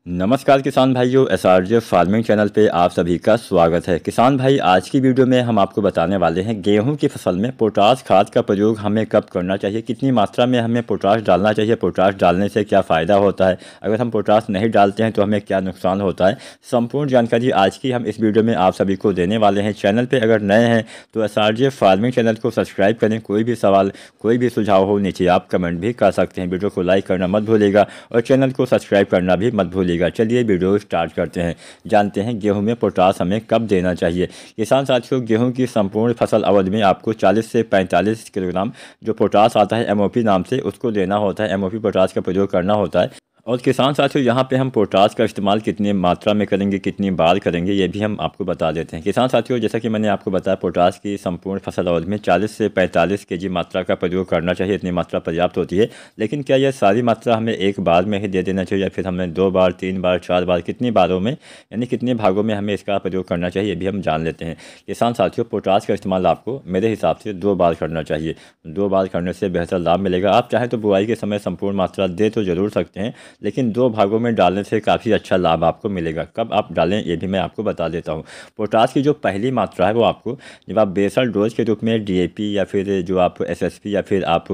नमस्कार किसान भाइयों, एसआरजे फार्मिंग चैनल पे आप सभी का स्वागत है। किसान भाई, आज की वीडियो में हम आपको बताने वाले हैं गेहूं की फसल में पोटाश खाद का प्रयोग हमें कब करना चाहिए, कितनी मात्रा में हमें पोटाश डालना चाहिए, पोटाश डालने से क्या फ़ायदा होता है, अगर हम पोटाश नहीं डालते हैं तो हमें क्या नुकसान होता है। संपूर्ण जानकारी आज की हम इस वीडियो में आप सभी को देने वाले हैं। चैनल पर अगर नए हैं तो एसआरजे फार्मिंग चैनल को सब्सक्राइब करें। कोई भी सवाल, कोई भी सुझाव हो नीचे आप कमेंट भी कर सकते हैं। वीडियो को लाइक करना मत भूलिएगा और चैनल को सब्सक्राइब करना भी मत भूलिएगा। चलिए वीडियो स्टार्ट करते हैं। जानते हैं गेहूं में पोटाश हमें कब देना चाहिए। किसान साथियों, गेहूं की संपूर्ण फसल अवधि में आपको 40 से 45 किलोग्राम जो पोटाश आता है एमओपी नाम से, उसको देना होता है। एमओपी पोटाश का प्रयोग करना होता है। और किसान साथियों, यहाँ पे हम पोटाश का इस्तेमाल कितनी मात्रा में करेंगे, कितनी बार करेंगे, ये भी हम आपको बता देते हैं। किसान साथियों, जैसा कि मैंने आपको बताया, पोटाश की संपूर्ण फसल अवधि में 40 से 45 केजी मात्रा का प्रयोग करना चाहिए। इतनी मात्रा पर्याप्त होती है। लेकिन क्या यह सारी मात्रा हमें एक बार में ही दे देना चाहिए या फिर हमें 2 बार, 3 बार, 4 बार, कितनी बारों में, यानी कितने भागों में हमें इसका प्रयोग करना चाहिए, ये भी हम जान लेते हैं। किसान साथियों, पोटाश का इस्तेमाल आपको मेरे हिसाब से 2 बार करना चाहिए। 2 बार करने से बेहतर लाभ मिलेगा। आप चाहें तो बुआई के समय संपूर्ण मात्रा दे तो जरूर सकते हैं, लेकिन 2 भागों में डालने से काफ़ी अच्छा लाभ आपको मिलेगा। कब आप डालें ये भी मैं आपको बता देता हूँ। पोटाश की जो पहली मात्रा है वो आपको जब आप बेसल डोज के रूप में डीएपी या फिर जो आप एसएसपी या फिर आप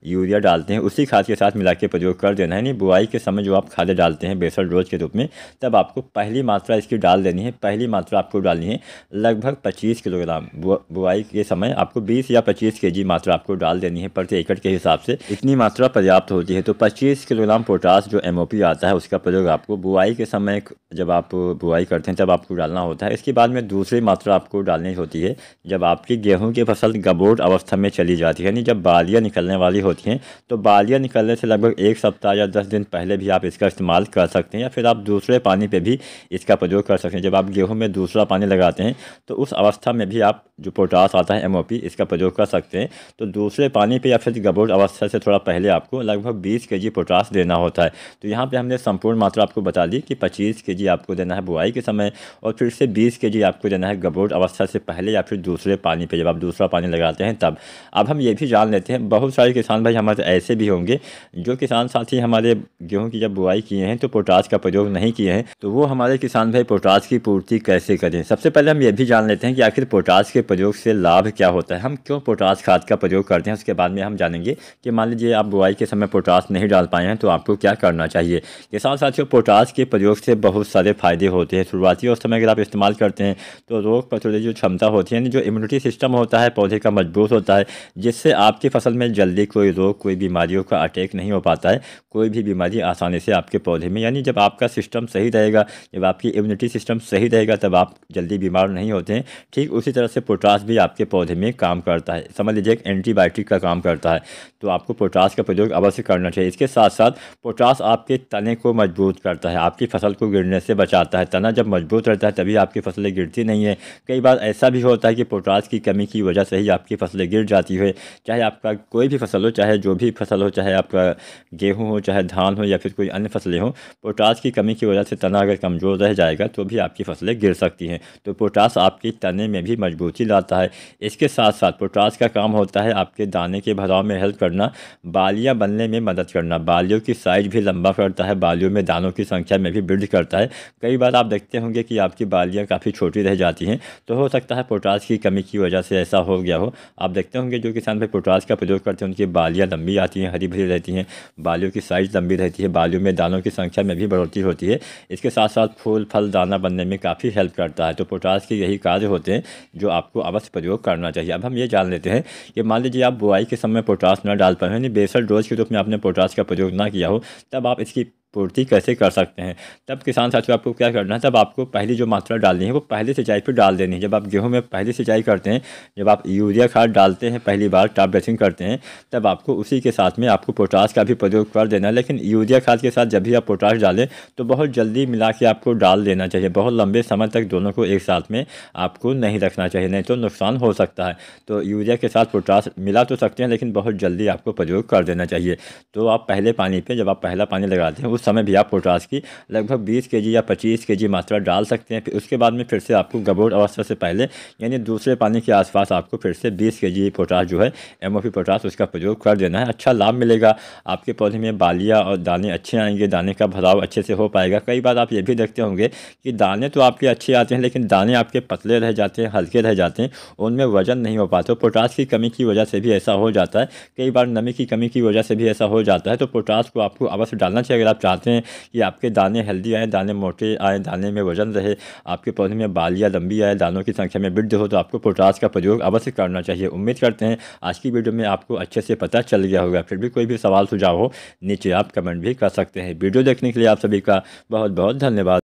यूरिया डालते हैं उसी खाद के साथ मिला के प्रयोग कर देना है। नहीं, बुआई के समय जो आप खादें डालते हैं बेसल डोज के रूप में, तब आपको पहली मात्रा इसकी डाल देनी है। पहली मात्रा आपको डालनी है लगभग 25 किलोग्राम। बुआई के समय आपको 20 या 25 केजी मात्रा आपको डाल देनी है प्रति एकड़ के हिसाब से। इतनी मात्रा पर्याप्त होती है। तो 25 किलोग्राम पोटाश जो एमओपी आता है उसका प्रयोग आपको बुआई के समय, जब आप बुआई करते हैं तब आपको डालना होता है। इसके बाद में दूसरी मात्रा आपको डालनी होती है जब आपकी गेहूं की फसल गबोट अवस्था में चली जाती है, यानी जब बालियाँ निकलने वाली होती हैं। तो बालियाँ निकलने से लगभग 1 सप्ताह या 10 दिन पहले भी आप इसका इस्तेमाल कर सकते हैं, या फिर आप दूसरे पानी पर भी इसका प्रयोग कर सकते हैं। जब आप गेहूँ में दूसरा पानी लगाते हैं तो उस अवस्था में भी आप जो पोटाश आता है एमओपी, इसका प्रयोग कर सकते हैं। तो दूसरे पानी पे या फिर गबोट अवस्था से थोड़ा पहले आपको लगभग 20 केजी पोटाश देना होता है। तो यहाँ पे हमने संपूर्ण मात्रा आपको बता दी कि 25 केजी आपको देना है बुआई के समय, और फिर से 20 केजी आपको देना है गबोट अवस्था से पहले या फिर दूसरे पानी पे, जब आप दूसरा पानी लगाते हैं तब। अब हम ये भी जान लेते हैं, बहुत सारे किसान भाई हमारे ऐसे भी होंगे जो किसान साथी हमारे गेहूँ की जब बुआई किए हैं तो पोटाश का प्रयोग नहीं किए हैं। तो वो हमारे किसान भाई पोटाश की पूर्ति कैसे करें। सबसे पहले हम ये भी जान लेते हैं कि आखिर पोटाश के प्रयोग से लाभ क्या होता है, हम क्यों पोटाश खाद का प्रयोग करते हैं। उसके बाद में हम जानेंगे कि मान लीजिए आप बुआई के समय पोटाश नहीं डाल पाए हैं तो आपको क्या करना चाहिए। किसान साथियों, पोटाश के प्रयोग से बहुत सारे फायदे होते हैं। शुरुआती अवस्था में अगर आप इस्तेमाल करते हैं तो रोग प्रतिरोधक जो क्षमता होती है, जो इम्यूनिटी सिस्टम होता है पौधे का, मजबूत होता है, जिससे आपकी फसल में जल्दी कोई रोग, कोई बीमारियों का अटैक नहीं हो पाता है। कोई भी बीमारी आसानी से आपके पौधे में, यानी जब आपका सिस्टम सही रहेगा, जब आपकी इम्यूनिटी सिस्टम सही रहेगा, तब आप जल्दी बीमार नहीं होते हैं। ठीक उसी तरह से पोटाश भी आपके पौधे में काम करता है। समझ लीजिए एक एंटीबायोटिक का काम करता है। तो आपको पोटाश का प्रयोग अवश्य करना चाहिए। इसके साथ साथ पोटाश आपके तने को मजबूत करता है, आपकी फसल को गिरने से बचाता है। तना जब मजबूत रहता है तभी आपकी फसलें गिरती नहीं है। कई बार ऐसा भी होता है कि पोटाश की कमी की वजह से ही आपकी फसलें गिर जाती है। चाहे आपका कोई भी फसल हो, चाहे जो भी फसल हो, चाहे आपका गेहूँ हो, चाहे धान हो या फिर कोई अन्य फसलें हो, पोटाश की कमी की वजह से तना अगर कमज़ोर रह जाएगा तो भी आपकी फसलें गिर सकती हैं। तो पोटाश आपकी तने में भी मजबूती लाता है। इसके साथ साथ पोटाश का काम होता है आपके दाने के भराव में हेल्प करना, बालियाँ बनने में मदद करना, बालियों की साइज भी लंबा करता है, बालियों में दानों की संख्या में भी वृद्धि करता है। कई बार आप देखते होंगे कि आपकी बालियाँ काफ़ी छोटी रह जाती हैं, तो हो सकता है पोटाश की कमी की वजह से ऐसा हो गया हो। आप देखते होंगे जो किसान भाई पोटाश का प्रयोग करते हैं उनकी बालियाँ लंबी आती हैं, हरी भरी रहती हैं, बालियों की साइज लंबी रहती है, बालियों में दानों की संख्या में भी बढ़ोतरी होती है। इसके साथ साथ फूल फल दाना बनने में काफ़ी हेल्प करता है। तो पोटाश के यही कार्य होते हैं जो आपको अवश्य प्रयोग करना चाहिए। अब हम ये जान लेते हैं कि मान लीजिए आप बुआई के समय पोटाश न डाल पाए, यानी बेसल डोज के रूप में आपने पोटाश का प्रयोग ना किया हो, तब आप इसकी पूर्ति कैसे कर सकते हैं। तब किसान साथियों आपको क्या करना है, तब आपको पहली जो मात्रा डालनी है वो पहली सिंचाई पर डाल देनी है। जब आप गेहूं में पहली सिंचाई करते हैं, जब आप यूरिया खाद डालते हैं, पहली बार टॉप ड्रेसिंग करते हैं, तब आपको उसी के साथ में आपको पोटाश का भी प्रयोग कर देना है। लेकिन यूरिया खाद के साथ जब भी आप पोटाश डालें तो बहुत जल्दी मिला के आपको डाल देना चाहिए। बहुत लंबे समय तक दोनों को एक साथ में आपको नहीं रखना चाहिए, नहीं तो नुकसान हो सकता है। तो यूरिया के साथ पोटाश मिला तो सकते हैं लेकिन बहुत जल्दी आपको प्रयोग कर देना चाहिए। तो आप पहले पानी पर, जब आप पहला पानी लगाते हैं उस समय भी आप पोटास की लगभग 20 केजी या 25 केजी मात्रा डाल सकते हैं। फिर उसके बाद में फिर से आपको गबोट अवस्था से पहले यानी दूसरे पानी के आसपास आपको फिर से 20 केजी पोटास जो है MOP पोटास उसका प्रयोग कर देना है। अच्छा लाभ मिलेगा, आपके पौधे में बालियाँ और दाने अच्छे आएंगे, दाने का भराव अच्छे से हो पाएगा। कई बार आप ये भी देखते होंगे कि दाने तो आपके अच्छे आते हैं लेकिन दाने आपके पतले रह जाते हैं, हल्के रह जाते हैं, उनमें वजन नहीं हो पाता। पोटास की कमी की वजह से भी ऐसा हो जाता है, कई बार नमी की कमी की वजह से भी ऐसा हो जाता है। तो पोटास को आपको अवश्य डालना चाहिए अगर आप चाहते हैं कि आपके दाने हेल्दी आए, दाने मोटे आए, दाने में वजन रहे, आपके पौधे में बालियाँ लंबी आए, दानों की संख्या में वृद्धि हो, तो आपको पोटास का प्रयोग अवश्य करना चाहिए। उम्मीद करते हैं आज की वीडियो में आपको अच्छे से पता चल गया होगा। फिर भी कोई भी सवाल सुझाव हो नीचे आप कमेंट भी कर सकते हैं। वीडियो देखने के लिए आप सभी का बहुत बहुत धन्यवाद।